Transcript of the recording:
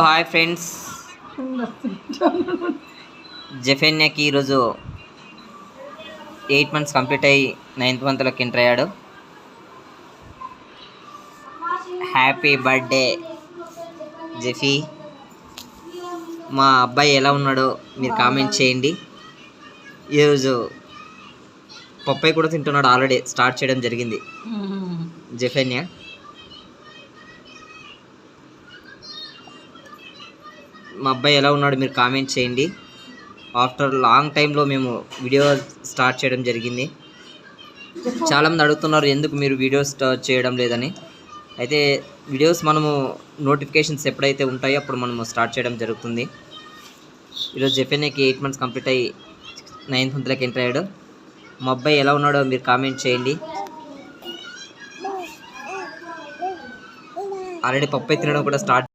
Hi friends, జెఫెన్యాకి ఈరోజు 8 months complete అయ్యి 9th monthలోకి ఎంటర్ అయ్యాడు. Happy birthday Jeffy. మా అబ్బాయి ఎలా ఉన్నాడో మీరు కామెంట్ చేయండి. ఈరోజు పప్పాయి కూడా తింటున్నాడు, ఆల్రెడీ స్టార్ట్ చేయడం జరిగింది జెఫెన్యా. మా అబ్బాయి ఎలా ఉన్నాడు మీరు కామెంట్ చేయండి. ఆఫ్టర్ లాంగ్ టైంలో మేము వీడియో స్టార్ట్ చేయడం జరిగింది. చాలామంది అడుగుతున్నారు ఎందుకు మీరు వీడియోస్ చేయడం లేదని. అయితే వీడియోస్ మనము నోటిఫికేషన్స్ ఎప్పుడైతే ఉంటాయో అప్పుడు మనము స్టార్ట్ చేయడం జరుగుతుంది. ఈరోజు జెఫెన్యాకి 8 months కంప్లీట్ అయ్యి 9th monthలోకి ఎంటర్ అయ్యాడు. మా అబ్బాయి ఎలా ఉన్నాడో మీరు కామెంట్ చేయండి. ఆల్రెడీ పప్పు తినడం కూడా స్టార్ట్